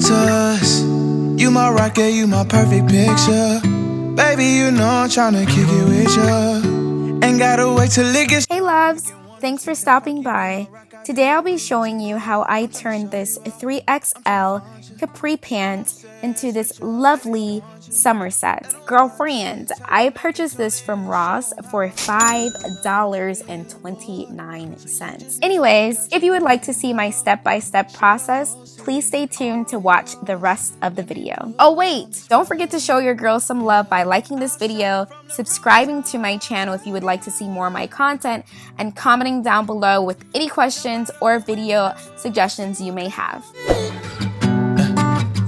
filters. You my rocket, you my perfect picture. Baby, you know I'm tryna kick it with ya. Ain't gotta wait till it gets. Hey loves, thanks for stopping by. Today I'll be showing you how I turned this 3XL capri pant into this lovely summer set. Girlfriend, I purchased this from Ross for $5.29. Anyways, if you would like to see my step-by-step process, please stay tuned to watch the rest of the video. Oh wait, don't forget to show your girls some love by liking this video, subscribing to my channel if you would like to see more of my content, and commenting down below with any questions or video suggestions you may have.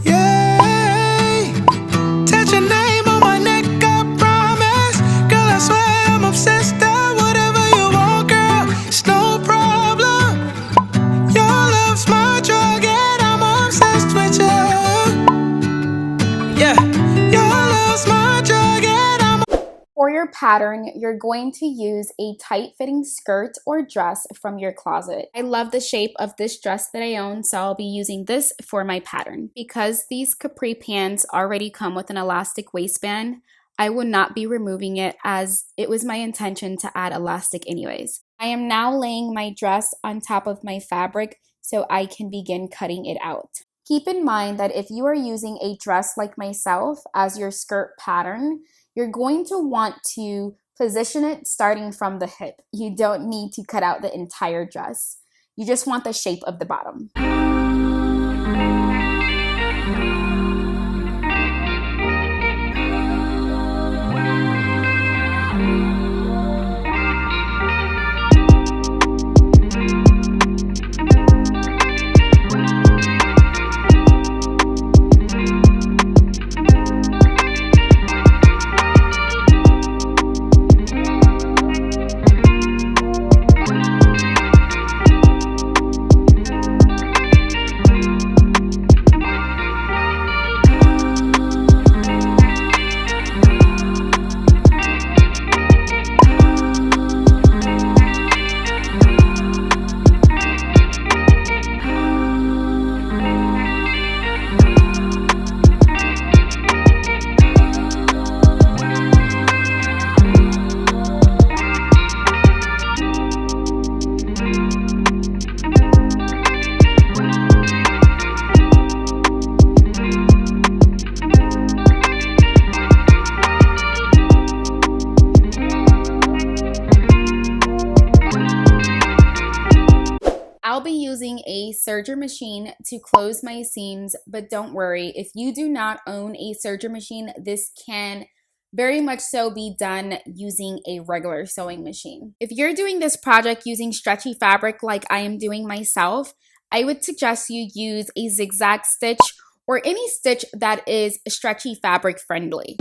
Yay! Touch your name on my neck, I promise. Girl, I swear I'm obsessed. Whatever you want, girl, it's no problem. Your love's my drug, and I'm obsessed with you. Yeah, your love's my drug, and I'm. For your pattern, you're going to use a tight-fitting skirt or dress from your closet. I love the shape of this dress that I own, so I'll be using this for my pattern. Because these capri pants already come with an elastic waistband, I will not be removing it as it was my intention to add elastic anyways. I am now laying my dress on top of my fabric so I can begin cutting it out. Keep in mind that if you are using a dress like myself as your skirt pattern, you're going to want to position it starting from the hip. You don't need to cut out the entire dress. You just want the shape of the bottom. I'll be using a serger machine to close my seams, but don't worry, if you do not own a serger machine, this can very much so be done using a regular sewing machine. If you're doing this project using stretchy fabric like I am doing myself, I would suggest you use a zigzag stitch or any stitch that is stretchy fabric friendly.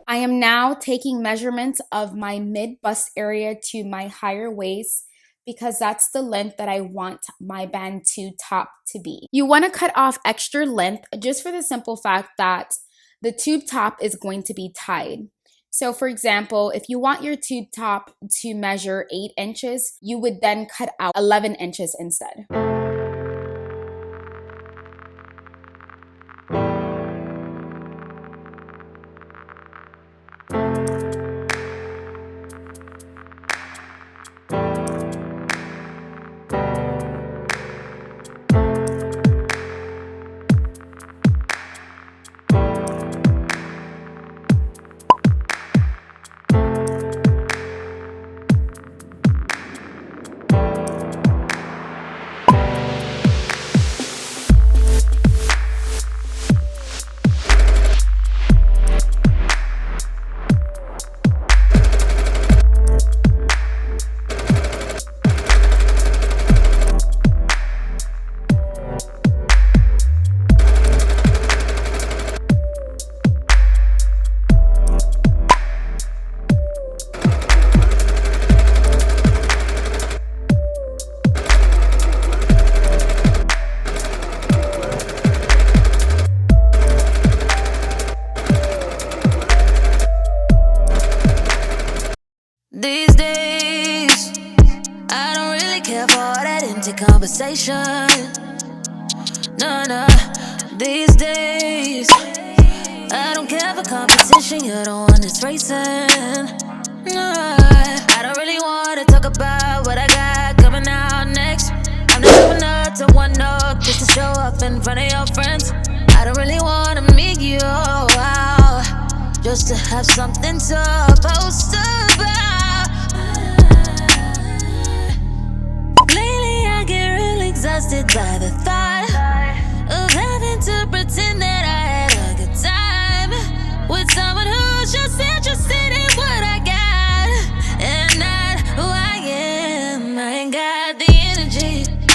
I am now taking measurements of my mid-bust area to my higher waist because that's the length that I want my Bandeau top to be. You want to cut off extra length just for the simple fact that the tube top is going to be tied. So for example, if you want your tube top to measure 8 inches, you would then cut out 11 inches instead. conversation. Nah, these days I don't care for competition, you're the one that's racing. I don't really wanna talk about what I got coming out next. I'm not coming up to one up just to show up in front of your friends. I don't really wanna meet you out just to have something to post about. Lately I get real exhausted by the thought